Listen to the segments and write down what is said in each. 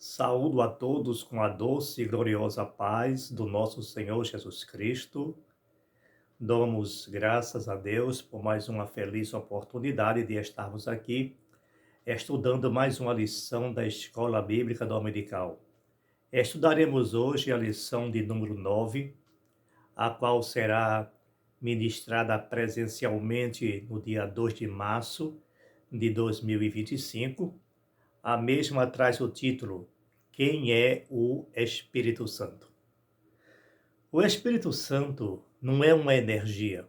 Saúdo a todos com a doce e gloriosa paz do nosso Senhor Jesus Cristo. Damos graças a Deus por mais uma feliz oportunidade de estarmos aqui estudando mais uma lição da Escola Bíblica Dominical. Estudaremos hoje a lição de número 9, a qual será ministrada presencialmente no dia 2 de março de 2025. A mesma traz o título: Quem é o Espírito Santo? O Espírito Santo não é uma energia.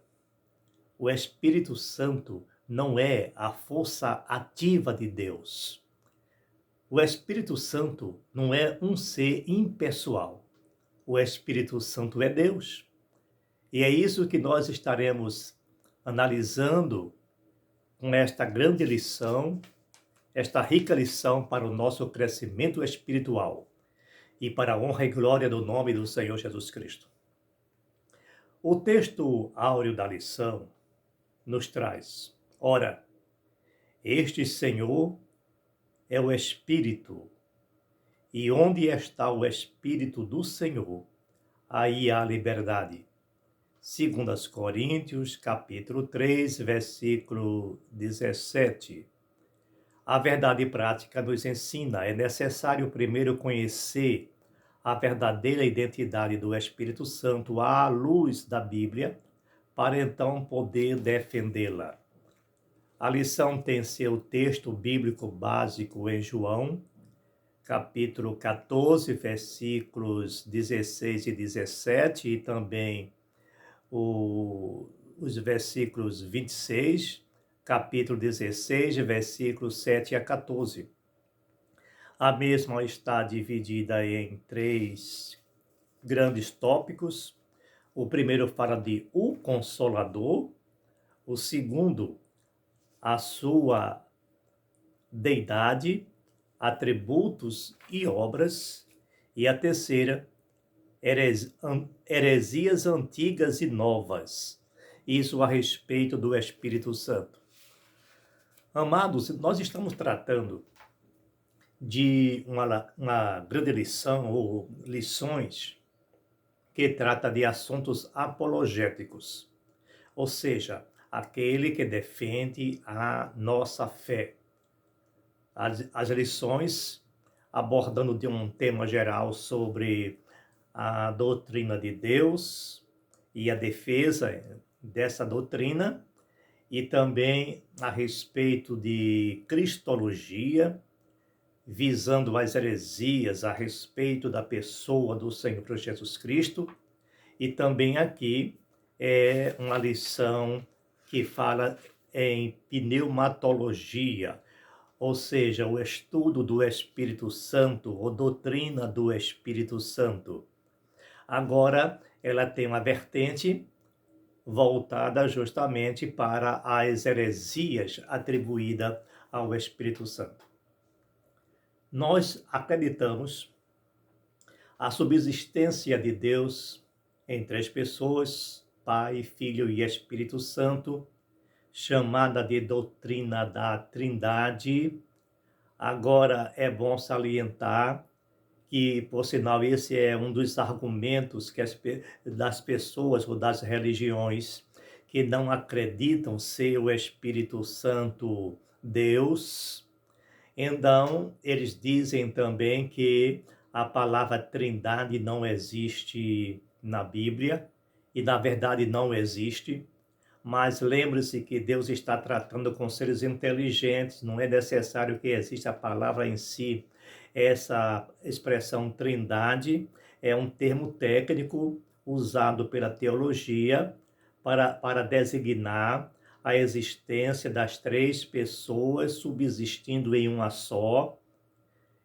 O Espírito Santo não é a força ativa de Deus. O Espírito Santo não é um ser impessoal. O Espírito Santo é Deus. E é isso que nós estaremos analisando com esta grande lição, esta rica lição para o nosso crescimento espiritual e para a honra e glória do nome do Senhor Jesus Cristo. O texto áureo da lição nos traz: ora, este Senhor é o Espírito, e onde está o Espírito do Senhor, aí há liberdade. 2 Coríntios, capítulo 3, versículo 17. A verdade prática nos ensina: é necessário primeiro conhecer a verdadeira identidade do Espírito Santo à luz da Bíblia, para então poder defendê-la. A lição tem seu texto bíblico básico em João, capítulo 14, versículos 16 e 17, e também os versículos 26, capítulo 16, versículos 7 a 14. A mesma está dividida em três grandes tópicos. O primeiro fala de o Consolador, o segundo, a sua deidade, atributos e obras, e a terceira, heresias antigas e novas, isso a respeito do Espírito Santo. Amados, nós estamos tratando de uma grande lição ou lições que trata de assuntos apologéticos, ou seja, aquele que defende a nossa fé. As lições abordando de um tema geral sobre a doutrina de Deus e a defesa dessa doutrina, e também a respeito de cristologia, visando as heresias a respeito da pessoa do Senhor Jesus Cristo. E também aqui é uma lição que fala em pneumatologia, ou seja, o estudo do Espírito Santo, ou doutrina do Espírito Santo. Agora, ela tem uma vertente voltada justamente para as heresias atribuídas ao Espírito Santo. Nós acreditamos a subsistência de Deus em três pessoas, Pai, Filho e Espírito Santo, chamada de doutrina da Trindade. Agora é bom salientar que, por sinal, esse é um dos argumentos que das pessoas ou das religiões que não acreditam ser o Espírito Santo Deus. Então, eles dizem também que a palavra Trindade não existe na Bíblia, e na verdade não existe, mas lembre-se que Deus está tratando com seres inteligentes, não é necessário que exista a palavra em si. Essa expressão Trindade é um termo técnico usado pela teologia para designar a existência das três pessoas subsistindo em uma só.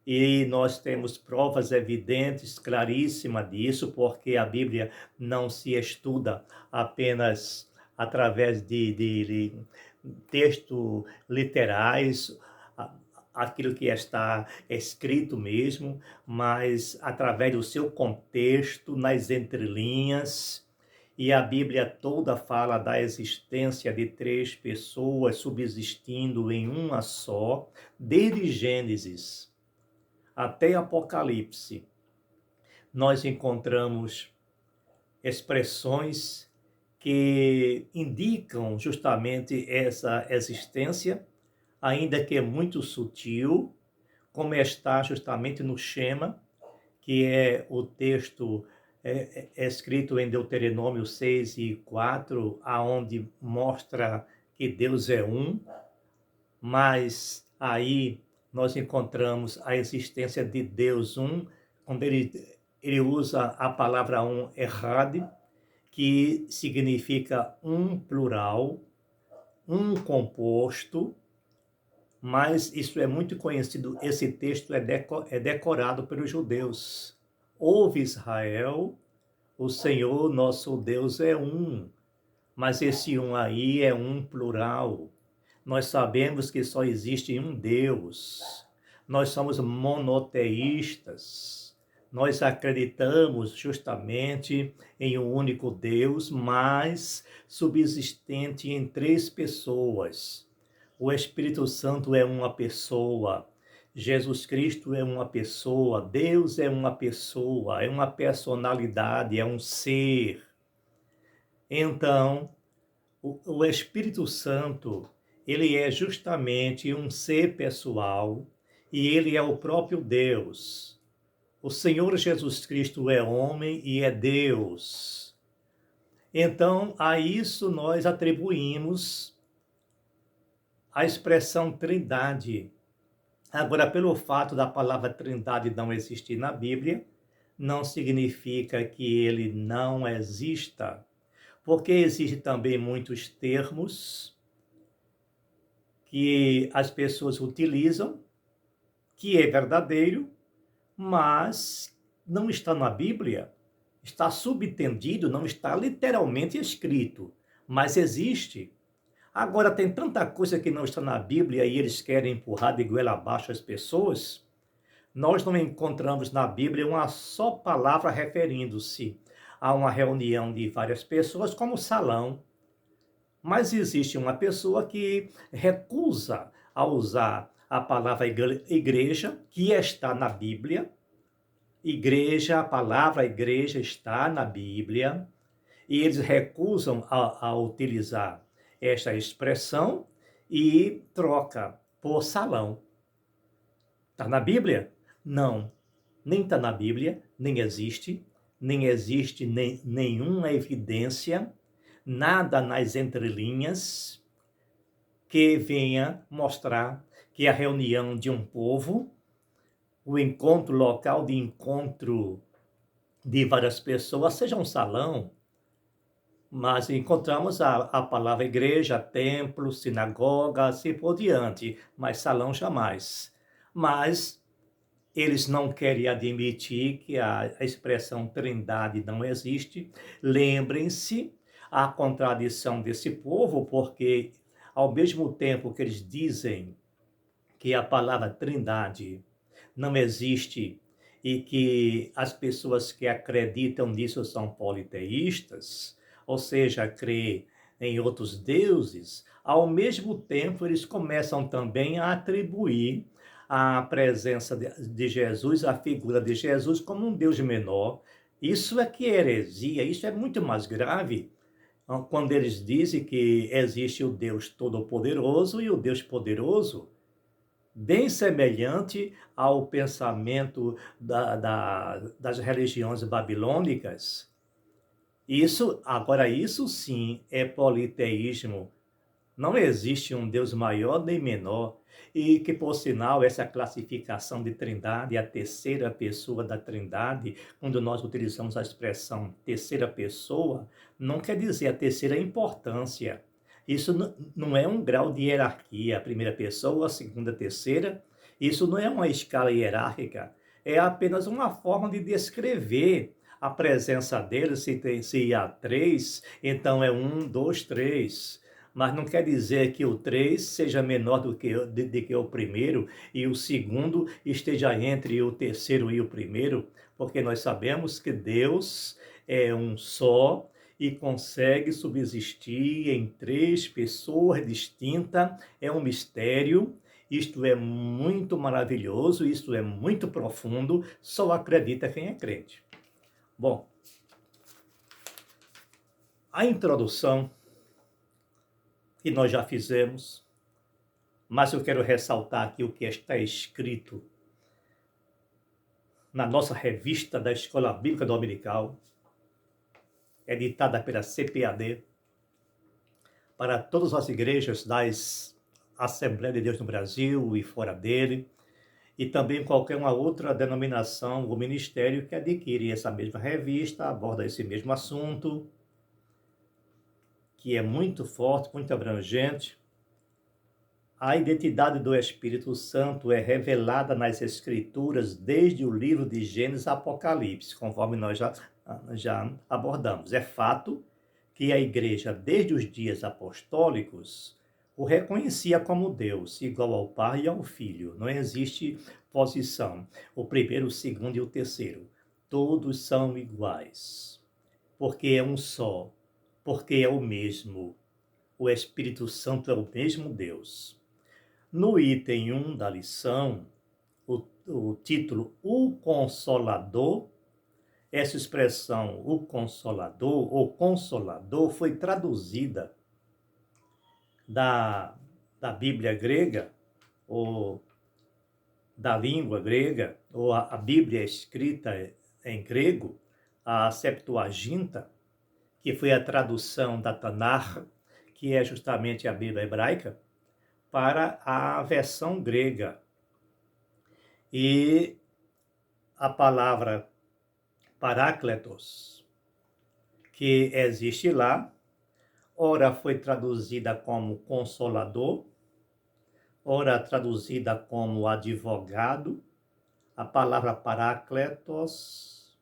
E nós temos provas evidentes, claríssimas disso, porque a Bíblia não se estuda apenas através de textos literais, aquilo que está escrito mesmo, mas através do seu contexto, nas entrelinhas. E a Bíblia toda fala da existência de três pessoas subsistindo em uma só, desde Gênesis até Apocalipse, nós encontramos expressões que indicam justamente essa existência, ainda que é muito sutil, como está justamente no Shema, que é o texto escrito em Deuteronômio 6:4, aonde mostra que Deus é um, mas aí nós encontramos a existência de Deus um, quando ele usa a palavra um errado, que significa um plural, um composto, mas isso é muito conhecido, esse texto é decorado pelos judeus. Ouve Israel, o Senhor nosso Deus é um, mas esse um aí é um plural. Nós sabemos que só existe um Deus. Nós somos monoteístas. Nós acreditamos justamente em um único Deus, mas subsistente em três pessoas. O Espírito Santo é uma pessoa. Jesus Cristo é uma pessoa. Deus é uma pessoa. É uma personalidade, é um ser. Então, o Espírito Santo, ele é justamente um ser pessoal e ele é o próprio Deus. O Senhor Jesus Cristo é homem e é Deus. Então, a isso nós atribuímos a expressão trindade. Agora, pelo fato da palavra trindade não existir na Bíblia, não significa que ele não exista, porque existem também muitos termos que as pessoas utilizam, que é verdadeiro, mas não está na Bíblia, está subentendido, não está literalmente escrito, mas existe. Agora, tem tanta coisa que não está na Bíblia e eles querem empurrar de goela abaixo as pessoas. Nós não encontramos na Bíblia uma só palavra referindo-se a uma reunião de várias pessoas como salão. Mas existe uma pessoa que recusa a usar a palavra igreja, que está na Bíblia. Igreja, a palavra igreja está na Bíblia, e eles recusam a utilizar esta expressão e troca por salão. Está na Bíblia? Não, nem está na Bíblia, nem existe nenhuma evidência, nada nas entrelinhas que venha mostrar que a reunião de um povo, o encontro, local de encontro de várias pessoas, seja um salão, mas encontramos a palavra igreja, templo, sinagoga, assim por diante, mas salão jamais. Mas eles não querem admitir que a expressão trindade não existe. Lembrem-se a contradição desse povo, porque ao mesmo tempo que eles dizem que a palavra trindade não existe e que as pessoas que acreditam nisso são politeístas, ou seja, crê em outros deuses, ao mesmo tempo eles começam também a atribuir a presença de Jesus, a figura de Jesus, como um Deus menor. Isso é que é heresia, isso é muito mais grave, quando eles dizem que existe o Deus Todo-Poderoso e o Deus Poderoso, bem semelhante ao pensamento das religiões babilônicas. Isso sim é politeísmo. Não existe um Deus maior nem menor, e que, por sinal, essa classificação de trindade, a terceira pessoa da trindade, quando nós utilizamos a expressão terceira pessoa, não quer dizer a terceira importância. Isso não é um grau de hierarquia, a primeira pessoa, a segunda, a terceira. Isso não é uma escala hierárquica, é apenas uma forma de descrever a presença dele. Se há três, então é um, dois, três. Mas não quer dizer que o 3 seja menor do que o primeiro e o segundo esteja entre o terceiro e o primeiro, porque nós sabemos que Deus é um só e consegue subsistir em três pessoas distintas, é um mistério, Isto é muito maravilhoso, isto é muito profundo, só acredita quem é crente. Bom, a introdução que nós já fizemos, mas eu quero ressaltar aqui o que está escrito na nossa revista da Escola Bíblica Dominical, editada pela CPAD, para todas as igrejas das Assembleias de Deus no Brasil e fora dele, e também qualquer uma outra denominação ou ministério que adquire essa mesma revista, aborda esse mesmo assunto, que é muito forte, muito abrangente. A identidade do Espírito Santo é revelada nas Escrituras desde o livro de Gênesis a Apocalipse, conforme nós já abordamos. É fato que a igreja, desde os dias apostólicos, o reconhecia como Deus, igual ao Pai e ao Filho. Não existe posição, o primeiro, o segundo e o terceiro. Todos são iguais, porque é um só, porque é o mesmo. O Espírito Santo é o mesmo Deus. No item 1 da lição, o título O Consolador, essa expressão, o Consolador, foi traduzida da Bíblia grega, ou da língua grega, ou a Bíblia escrita em grego, a Septuaginta, que foi a tradução da Tanakh, que é justamente a Bíblia hebraica, para a versão grega. E a palavra Parácletos, que existe lá, ora foi traduzida como consolador, ora traduzida como advogado. A palavra Parácletos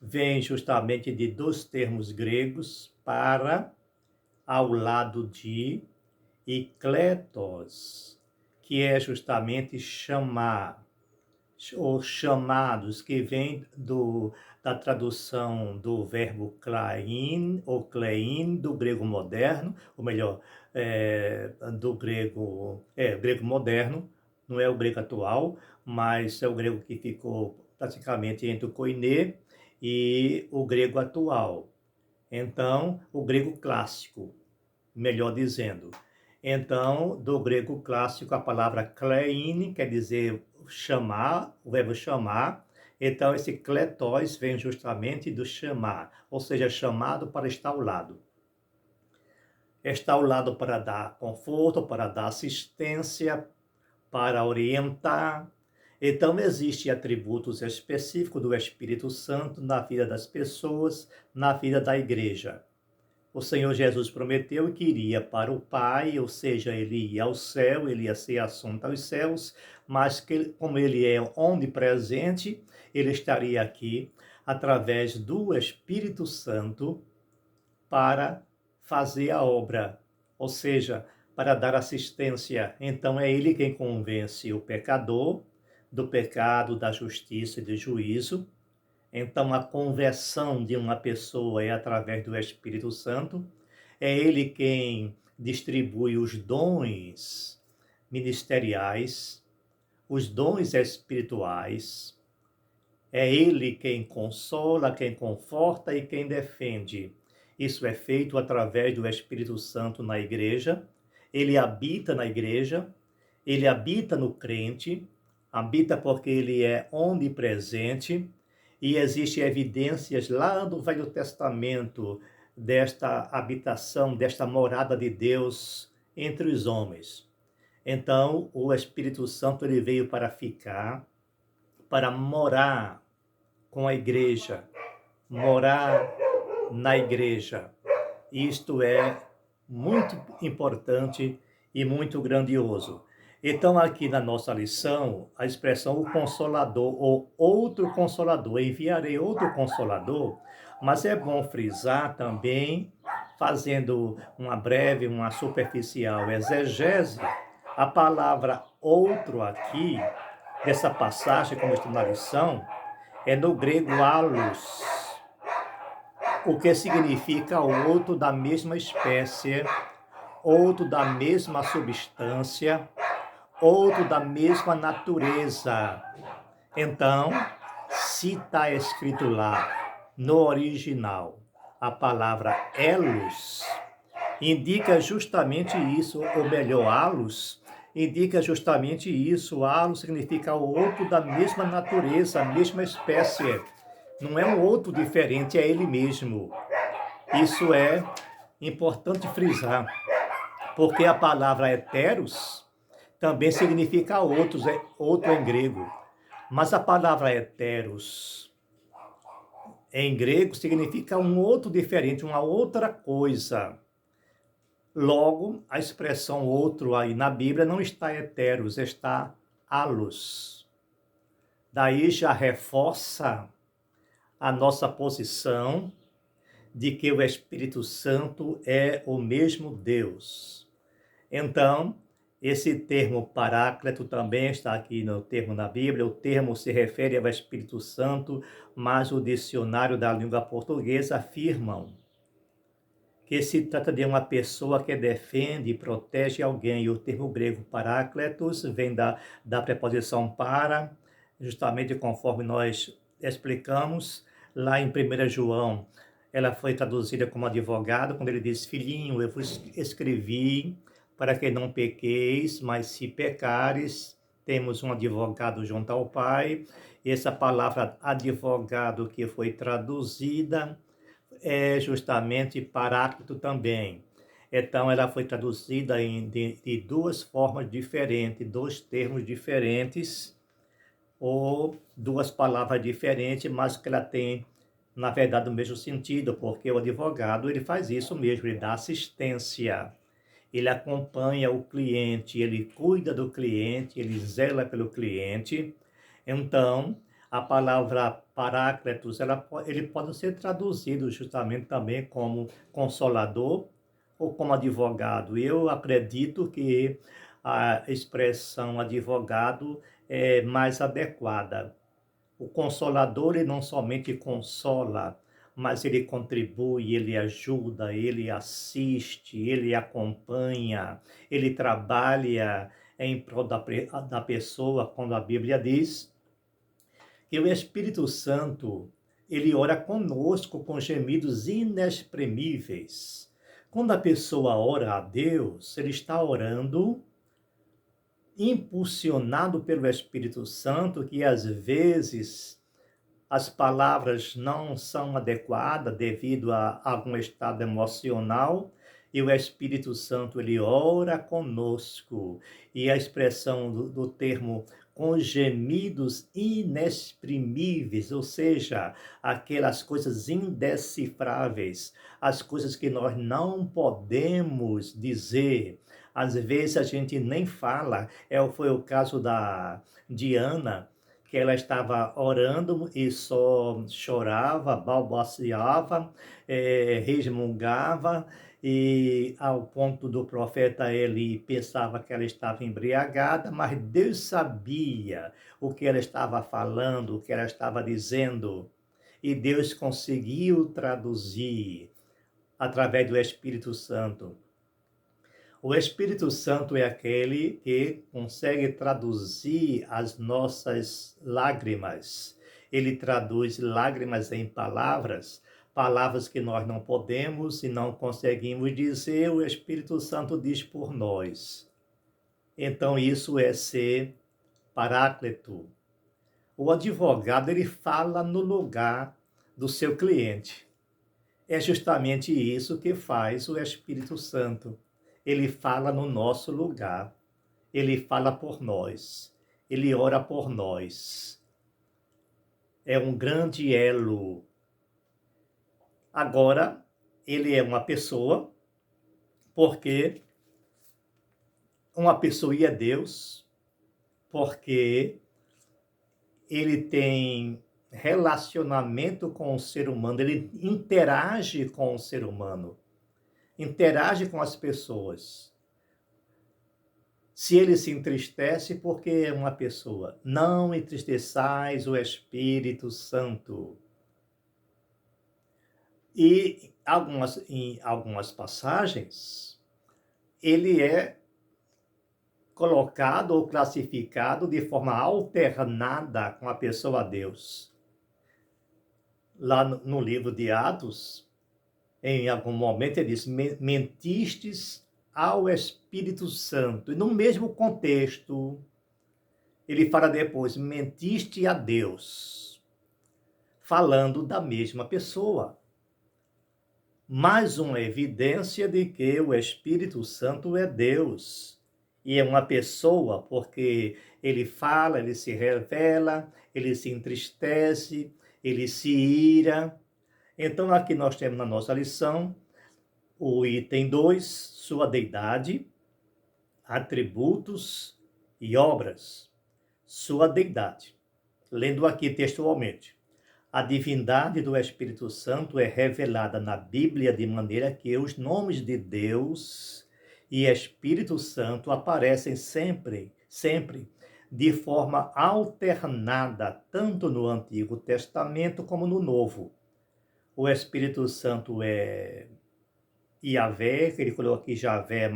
vem justamente de dois termos gregos, para, ao lado de, e kletos, que é justamente chamar, ou chamados, que vem da tradução do verbo klein, ou klein, do grego moderno, ou melhor, do grego moderno, não é o grego atual, mas é o grego que ficou praticamente entre o koiné e o grego atual. Então, o grego clássico, melhor dizendo. Então, do grego clássico, a palavra klein quer dizer chamar, o verbo chamar. Então, esse kletos vem justamente do chamar, ou seja, chamado para estar ao lado. Está ao lado para dar conforto, para dar assistência, para orientar. Então, existem atributos específicos do Espírito Santo na vida das pessoas, na vida da igreja. O Senhor Jesus prometeu que iria para o Pai, ou seja, ele ia ao céu, ele ia ser assunto aos céus, mas que, como ele é onipresente, ele estaria aqui através do Espírito Santo para fazer a obra, ou seja, para dar assistência. Então é ele quem convence o pecador do pecado, da justiça e do juízo. Então, a conversão de uma pessoa é através do Espírito Santo. É ele quem distribui os dons ministeriais, os dons espirituais. É ele quem consola, quem conforta e quem defende. Isso é feito através do Espírito Santo na igreja. Ele habita na igreja, ele habita no crente, habita porque ele é onipresente. E existem evidências lá do Velho Testamento desta habitação, desta morada de Deus entre os homens. Então, o Espírito Santo ele veio para ficar, para morar com a igreja, morar na igreja. Isto é muito importante e muito grandioso. Então, aqui na nossa lição, a expressão o Consolador ou outro Consolador, enviarei outro Consolador, mas é bom frisar também, fazendo uma breve, uma superficial exegese, a palavra outro aqui, dessa passagem, como está na lição, é no grego allos, o que significa outro da mesma espécie, outro da mesma substância, outro da mesma natureza. Então, se está escrito lá no original a palavra elos, indica justamente isso, ou melhor, halos, indica justamente isso. Halo significa outro da mesma natureza, a mesma espécie. Não é um outro diferente, é ele mesmo. Isso é importante frisar, porque a palavra heteros também significa outros, é outro em grego. Mas a palavra heteros em grego significa um outro diferente, uma outra coisa. Logo, a expressão outro aí na Bíblia não está heteros, está halos. Daí já reforça a nossa posição de que o Espírito Santo é o mesmo Deus. Então, esse termo paráclito também está aqui no termo na Bíblia. O termo se refere ao Espírito Santo, mas o dicionário da língua portuguesa afirmam que se trata de uma pessoa que defende e protege alguém. O termo grego parácletos vem da preposição para, justamente conforme nós explicamos lá em 1 João. Ela foi traduzida como advogado, quando ele diz: filhinho, eu vos escrevi para que não pequeis, mas se pecares, temos um advogado junto ao Pai. Essa palavra advogado que foi traduzida é justamente paráclito também. Então, ela foi traduzida de duas formas diferentes, dois termos diferentes, ou duas palavras diferentes, mas que ela tem, na verdade, o mesmo sentido, porque o advogado, ele faz isso mesmo, ele dá assistência, ele acompanha o cliente, ele cuida do cliente, ele zela pelo cliente. Então, a palavra paráclitos, ele pode ser traduzido justamente também como consolador ou como advogado. Eu acredito que a expressão advogado é mais adequada. O consolador, ele não somente consola, mas ele contribui, ele ajuda, ele assiste, ele acompanha, ele trabalha em prol da pessoa, quando a Bíblia diz que o Espírito Santo, ele ora conosco com gemidos inexprimíveis. Quando a pessoa ora a Deus, ele está orando impulsionado pelo Espírito Santo, que às vezes as palavras não são adequadas devido a algum estado emocional, e o Espírito Santo, ele ora conosco. E a expressão do termo com gemidos inexprimíveis, ou seja, aquelas coisas indecifráveis, as coisas que nós não podemos dizer. Às vezes a gente nem fala. Foi o caso da Diana, que ela estava orando e só chorava, balbuciava, resmungava, e ao ponto do profeta, ele pensava que ela estava embriagada, mas Deus sabia o que ela estava falando, o que ela estava dizendo, e Deus conseguiu traduzir através do Espírito Santo. O Espírito Santo é aquele que consegue traduzir as nossas lágrimas. Ele traduz lágrimas em palavras, palavras que nós não podemos e não conseguimos dizer, o Espírito Santo diz por nós. Então, isso é ser paráclito. O advogado, ele fala no lugar do seu cliente. É justamente isso que faz o Espírito Santo. Ele fala no nosso lugar. Ele fala por nós. Ele ora por nós. É um grande elo. Agora, ele é uma pessoa, porque uma pessoa é Deus, porque ele tem relacionamento com o ser humano, ele interage com o ser humano, interage com as pessoas. Se ele se entristece, porque é uma pessoa. Não entristeçais o Espírito Santo. E em algumas passagens, ele é colocado ou classificado de forma alternada com a pessoa Deus. Lá no livro de Atos, em algum momento ele diz, mentistes ao Espírito Santo. E no mesmo contexto, ele fala depois, mentiste a Deus, falando da mesma pessoa. Mais uma evidência de que o Espírito Santo é Deus. E é uma pessoa, porque ele fala, ele se revela, ele se entristece, ele se ira. Então, aqui nós temos na nossa lição o item 2, sua deidade, atributos e obras. Sua deidade. Lendo aqui textualmente. A divindade do Espírito Santo é revelada na Bíblia de maneira que os nomes de Deus e Espírito Santo aparecem sempre de forma alternada, tanto no Antigo Testamento como no Novo. O Espírito Santo é Iavé, que ele colocou aqui Javé,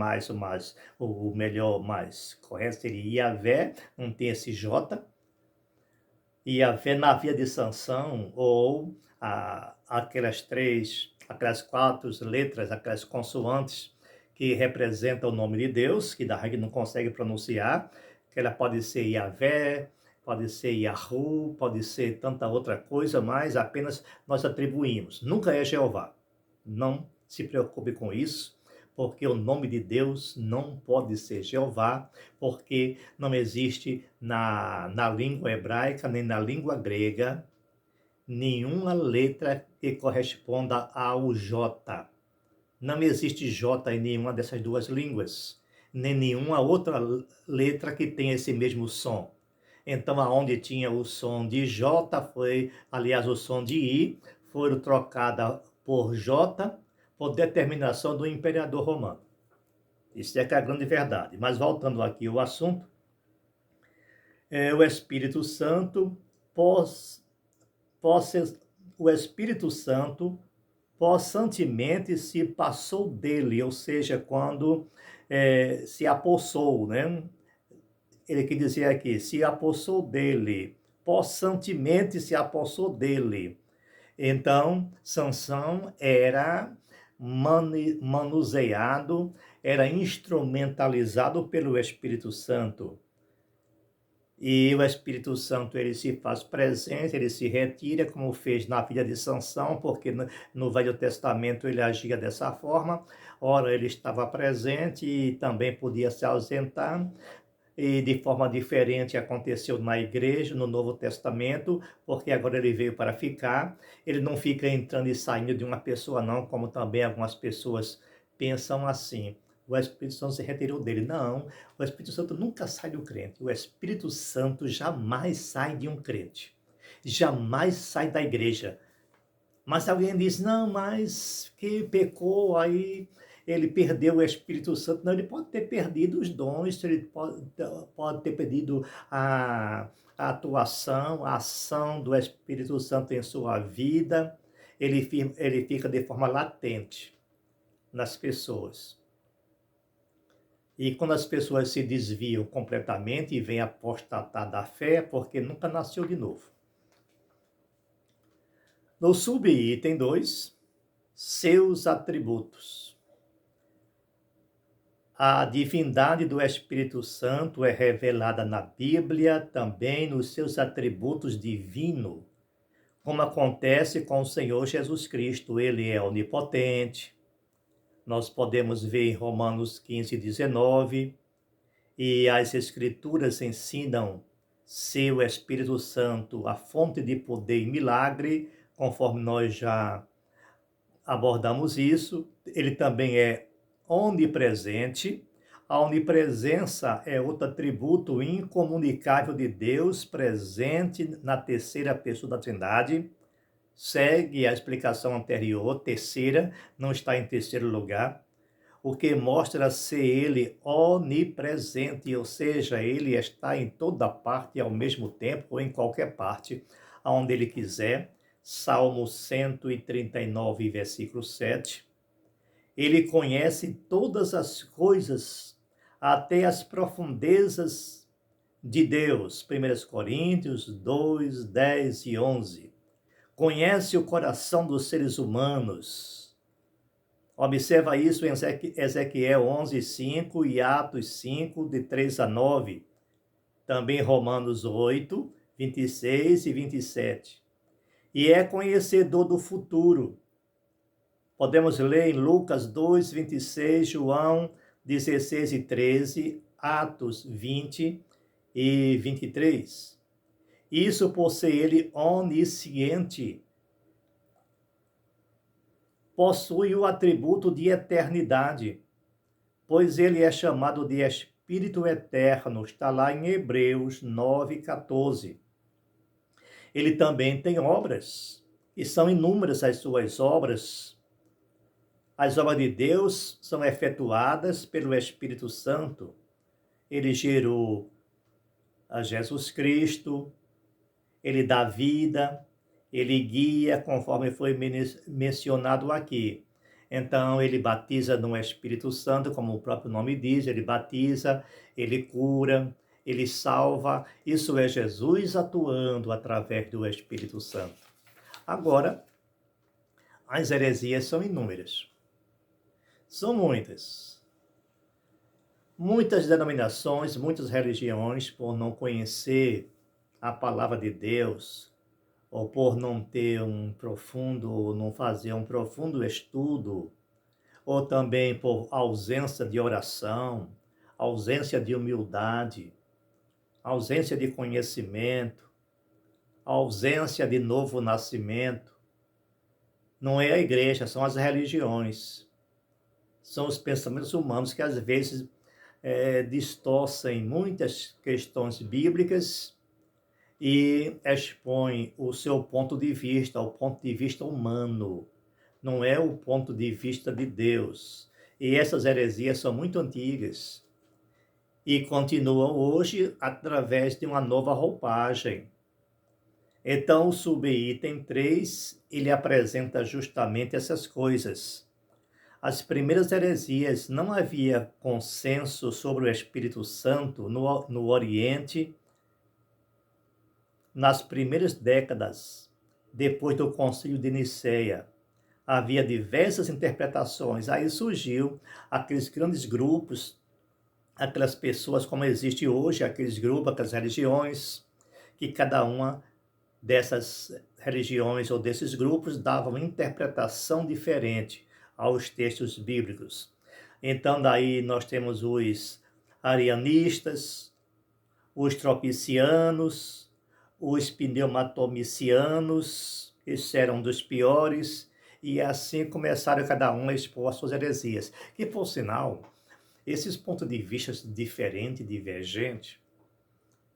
o melhor, mais correto seria Iavé, não tem esse J. Iavé na via de Sansão, ou aquelas 4 letras, aquelas consoantes que representam o nome de Deus, que a gente não consegue pronunciar, que ela pode ser Iavé, pode ser Yahu, pode ser tanta outra coisa, mas apenas nós atribuímos. Nunca é Jeová. Não se preocupe com isso, porque o nome de Deus não pode ser Jeová, porque não existe na língua hebraica nem na língua grega nenhuma letra que corresponda ao J. Não existe J em nenhuma dessas duas línguas, nem nenhuma outra letra que tenha esse mesmo som. Então, aonde tinha o som de J, o som de I, foram trocada por J, por determinação do imperador romano. Isso é que é a grande verdade. Mas voltando aqui ao assunto, o Espírito Santo, o Espírito Santo possantemente se passou dele, ou seja, quando se apossou, né? Ele que dizia aqui, se apossou dele, possantemente se apossou dele. Então, Sansão era manuseado, era instrumentalizado pelo Espírito Santo. E o Espírito Santo, ele se faz presente, ele se retira, como fez na filha de Sansão, porque no Velho Testamento ele agia dessa forma. Ora, ele estava presente e também podia se ausentar. E de forma diferente aconteceu na igreja, no Novo Testamento, porque agora ele veio para ficar. Ele não fica entrando e saindo de uma pessoa, não, como também algumas pessoas pensam assim. O Espírito Santo se retirou dele. Não, o Espírito Santo nunca sai do crente. O Espírito Santo jamais sai de um crente. Jamais sai da igreja. Mas alguém diz, não, mas que pecou, aí ele perdeu o Espírito Santo. Não, ele pode ter perdido os dons, ele pode ter perdido a atuação, a ação do Espírito Santo em sua vida. Ele fica de forma latente nas pessoas. E quando as pessoas se desviam completamente e vêm apostatar da fé, é porque nunca nasceu de novo. No subitem 2, seus atributos. A divindade do Espírito Santo é revelada na Bíblia, também nos seus atributos divinos, como acontece com o Senhor Jesus Cristo. Ele é onipotente. Nós podemos ver em Romanos 15, 19, e as Escrituras ensinam ser o Espírito Santo a fonte de poder e milagre, conforme nós já abordamos isso. Ele também é onipresente. A onipresença é outro atributo incomunicável de Deus, presente na terceira pessoa da Trindade. Segue a explicação anterior, terceira, não está em terceiro lugar, o que mostra ser ele onipresente, ou seja, ele está em toda parte ao mesmo tempo, ou em qualquer parte, aonde ele quiser. Salmo 139, versículo 7. Ele conhece todas as coisas até as profundezas de Deus. 1 Coríntios 2, 10 e 11. Conhece o coração dos seres humanos. Observa isso em Ezequiel 11, 5 e Atos 5, de 3 a 9. Também Romanos 8, 26 e 27. E é conhecedor do futuro. Podemos ler em Lucas 2, 26, João 16 e 13, Atos 20 e 23. Isso por ser ele onisciente. Possui o atributo de eternidade, pois ele é chamado de Espírito Eterno, está lá em Hebreus 9, 14. Ele também tem obras, e são inúmeras as suas obras. As obras de Deus são efetuadas pelo Espírito Santo. Ele gerou a Jesus Cristo, ele dá vida, ele guia, conforme foi mencionado aqui. Então, ele batiza no Espírito Santo, como o próprio nome diz, ele batiza, ele cura, ele salva. Isso é Jesus atuando através do Espírito Santo. Agora, as heresias são inúmeras. São muitas. Muitas denominações, muitas religiões, por não conhecer a palavra de Deus, ou por não ter não fazer um profundo estudo, ou também por ausência de oração, ausência de humildade, ausência de conhecimento, ausência de novo nascimento. Não é a igreja, são as religiões. São os pensamentos humanos que às vezes distorcem muitas questões bíblicas e expõe o seu ponto de vista, o ponto de vista humano, não é o ponto de vista de Deus. E essas heresias são muito antigas e continuam hoje através de uma nova roupagem. Então, o subitem 3, ele apresenta justamente essas coisas. As primeiras heresias, não havia consenso sobre o Espírito Santo no Oriente. Nas primeiras décadas, depois do Concílio de Nicéia, havia diversas interpretações. Aí surgiu aqueles grandes grupos, aquelas pessoas como existe hoje, aqueles grupos, aquelas religiões, que cada uma dessas religiões ou desses grupos dava uma interpretação diferente aos textos bíblicos. Então, daí nós temos os arianistas, os tropicianos, os pneumatomicianos, esses eram dos piores, e assim começaram cada um a expor as suas heresias. Que, por sinal, esses pontos de vista diferentes, divergentes,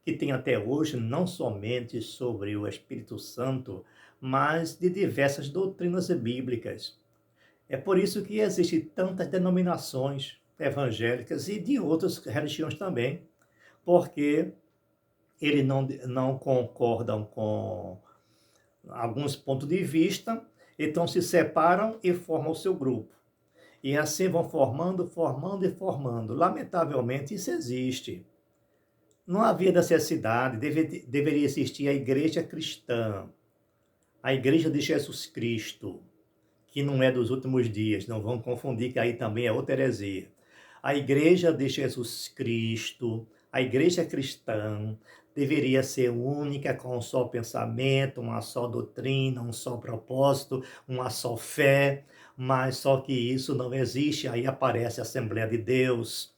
que tem até hoje, não somente sobre o Espírito Santo, mas de diversas doutrinas bíblicas. É por isso que existem tantas denominações evangélicas e de outras religiões também, porque eles não concordam com alguns pontos de vista, então se separam e formam o seu grupo. E assim vão formando. Lamentavelmente, isso existe. Não havia necessidade, deveria existir a igreja cristã, a igreja de Jesus Cristo, que não é dos últimos dias, não vão confundir que aí também é outra heresia. A igreja de Jesus Cristo, a igreja cristã, deveria ser única, com um só pensamento, uma só doutrina, um só propósito, uma só fé, mas só que isso não existe, aí aparece a Assembleia de Deus.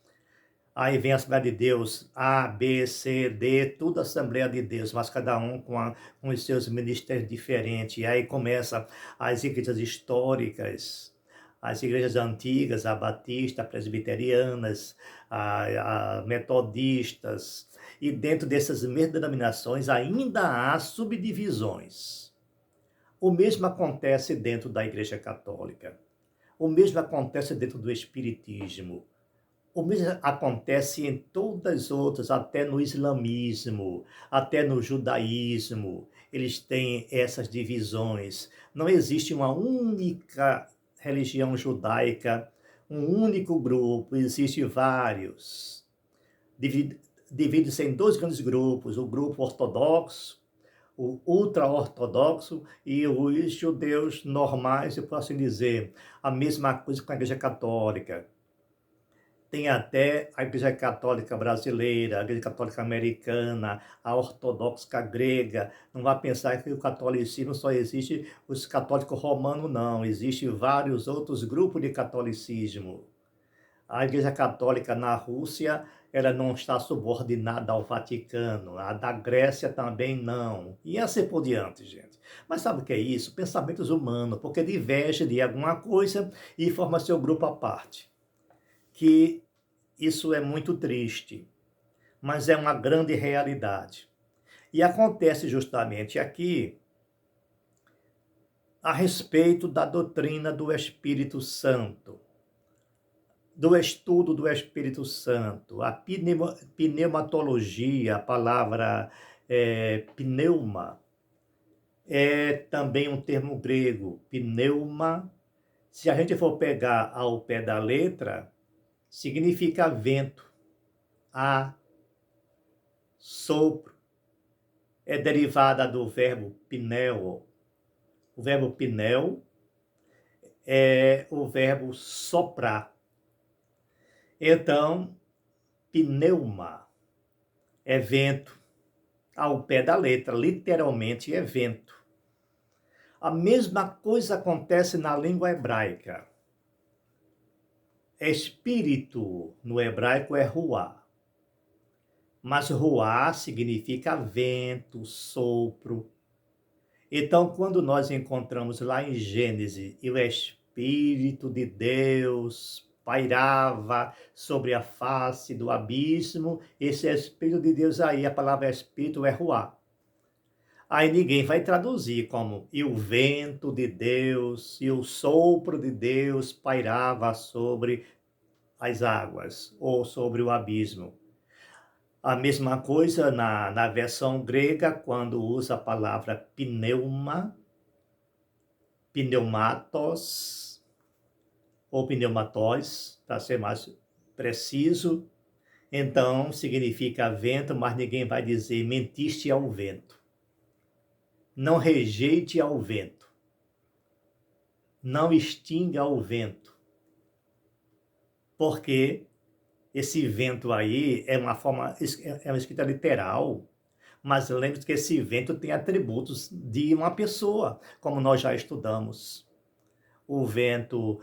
Aí vem a Assembleia de Deus, A, B, C, D, tudo Assembleia de Deus, mas cada um com os seus ministérios diferentes. E aí começa as igrejas históricas, as igrejas antigas, a batista, presbiterianas, a metodistas. E dentro dessas mesmas denominações ainda há subdivisões. O mesmo acontece dentro da Igreja Católica. O mesmo acontece dentro do Espiritismo. O mesmo acontece em todas as outras, até no islamismo, até no judaísmo. Eles têm essas divisões. Não existe uma única religião judaica um único grupo, existe vários. Divide-se em dois grandes grupos, o grupo ortodoxo, o ultra-ortodoxo e os judeus normais, eu posso assim dizer. A mesma coisa com a Igreja Católica. Tem até a Igreja Católica brasileira, a Igreja Católica americana, a ortodoxa grega. Não vá pensar que o catolicismo só existe os católicos romanos, não. Existem vários outros grupos de catolicismo. A Igreja Católica na Rússia, ela não está subordinada ao Vaticano. A da Grécia também não. E assim por diante, gente. Mas sabe o que é isso? Pensamentos humanos, porque diverge de alguma coisa e forma seu grupo à parte. Que isso é muito triste, mas é uma grande realidade. E acontece justamente aqui a respeito da doutrina do Espírito Santo, do estudo do Espírito Santo, a pneumatologia, a palavra pneuma, é também um termo grego, pneuma. Se a gente for pegar ao pé da letra, significa vento, ar, sopro. É derivada do verbo pneu. O verbo pneu é o verbo soprar. Então, pneuma é vento, ao pé da letra, literalmente é vento. A mesma coisa acontece na língua hebraica. Espírito no hebraico é ruá, mas ruá significa vento, sopro. Então, quando nós encontramos lá em Gênesis, e o Espírito de Deus pairava sobre a face do abismo, esse Espírito de Deus aí, a palavra Espírito é ruá. Aí ninguém vai traduzir como e o vento de Deus, e o sopro de Deus pairava sobre as águas, ou sobre o abismo. A mesma coisa na versão grega, quando usa a palavra pneuma, pneumatos, ou pneumatóis, para ser mais preciso. Então, significa vento, mas ninguém vai dizer mentiste ao vento. Não rejeite ao vento. Não extinga o vento. Porque esse vento aí é uma escrita literal, mas lembre-se que esse vento tem atributos de uma pessoa, como nós já estudamos. O vento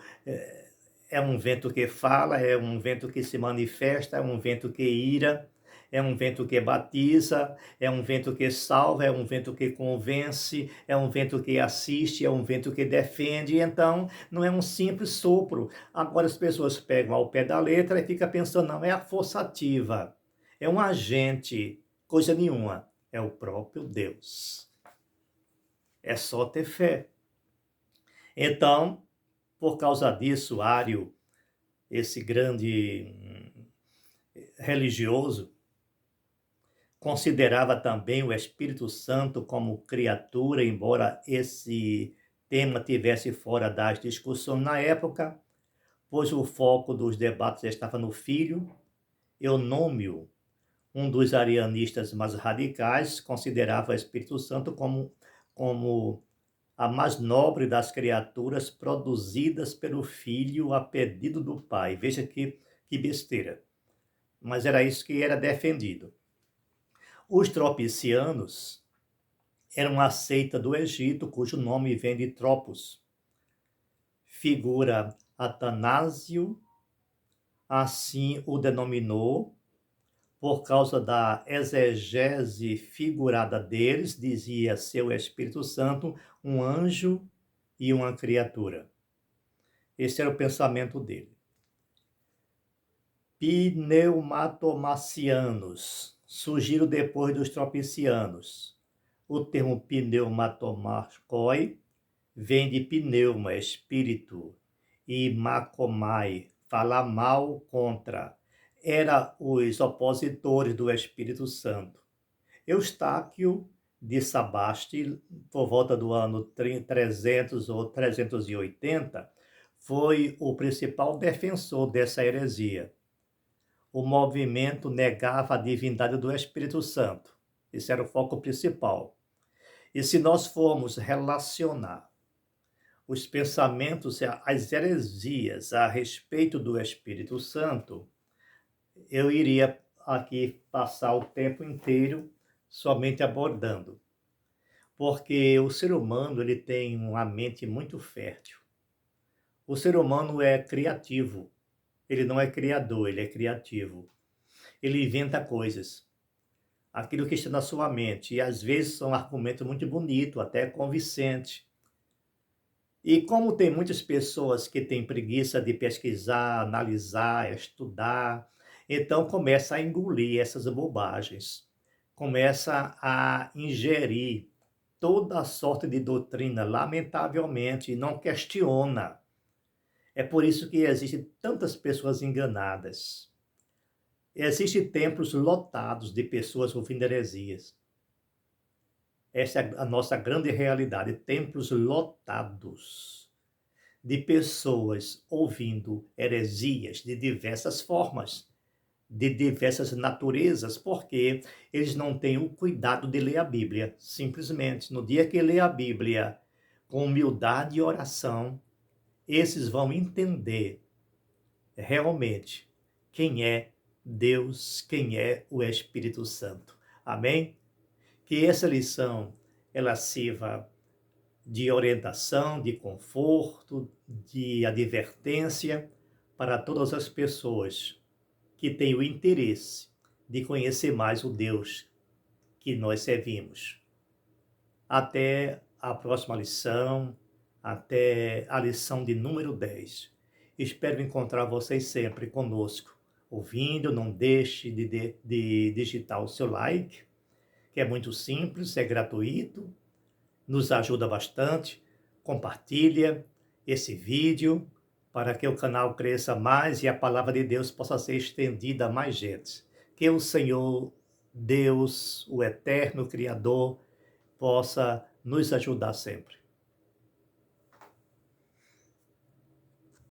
é um vento que fala, é um vento que se manifesta, é um vento que ira, é um vento que batiza, é um vento que salva, é um vento que convence, é um vento que assiste, é um vento que defende. Então, não é um simples sopro. Agora as pessoas pegam ao pé da letra e ficam pensando, não, é a força ativa, é um agente, coisa nenhuma, é o próprio Deus. É só ter fé. Então, por causa disso, Ário, esse grande religioso, considerava também o Espírito Santo como criatura, embora esse tema tivesse fora das discussões na época, pois o foco dos debates estava no Filho. Eunômio, um dos arianistas mais radicais, considerava o Espírito Santo como a mais nobre das criaturas produzidas pelo Filho a pedido do Pai. Veja que besteira. Mas era isso que era defendido. Os tropicianos eram uma seita do Egito, cujo nome vem de Tropos. Figura Atanásio, assim o denominou, por causa da exegese figurada deles, dizia ser o Espírito Santo um anjo e uma criatura. Esse era o pensamento dele. Pneumatomacianos surgiram depois dos tropicianos. O termo pneumatomachoi vem de pneuma, espírito, e macomai, falar mal contra. Era os opositores do Espírito Santo. Eustáquio de Sabaste, por volta do ano 300 ou 380, foi o principal defensor dessa heresia. O movimento negava a divindade do Espírito Santo. Esse era o foco principal. E se nós formos relacionar os pensamentos, as heresias a respeito do Espírito Santo, eu iria aqui passar o tempo inteiro somente abordando. Porque o ser humano ele tem uma mente muito fértil. O ser humano é criativo. Ele não é criador, ele é criativo. Ele inventa coisas. Aquilo que está na sua mente. E às vezes são argumentos muito bonitos, até convincentes. E como tem muitas pessoas que têm preguiça de pesquisar, analisar, estudar, então começa a engolir essas bobagens. Começa a ingerir toda sorte de doutrina, lamentavelmente, e não questiona. É por isso que existem tantas pessoas enganadas. Existem templos lotados de pessoas ouvindo heresias. Essa é a nossa grande realidade, templos lotados de pessoas ouvindo heresias de diversas formas, de diversas naturezas, porque eles não têm o cuidado de ler a Bíblia. Simplesmente, no dia que lê a Bíblia com humildade e oração, esses vão entender realmente quem é Deus, quem é o Espírito Santo. Amém? Que essa lição ela sirva de orientação, de conforto, de advertência para todas as pessoas que têm o interesse de conhecer mais o Deus que nós servimos. Até a próxima lição, até a lição de número 10. Espero encontrar vocês sempre conosco, ouvindo. Não deixe de digitar o seu like, que é muito simples, é gratuito, nos ajuda bastante. Compartilha esse vídeo para que o canal cresça mais e a palavra de Deus possa ser estendida a mais gente. Que o Senhor, Deus, o eterno Criador, possa nos ajudar sempre.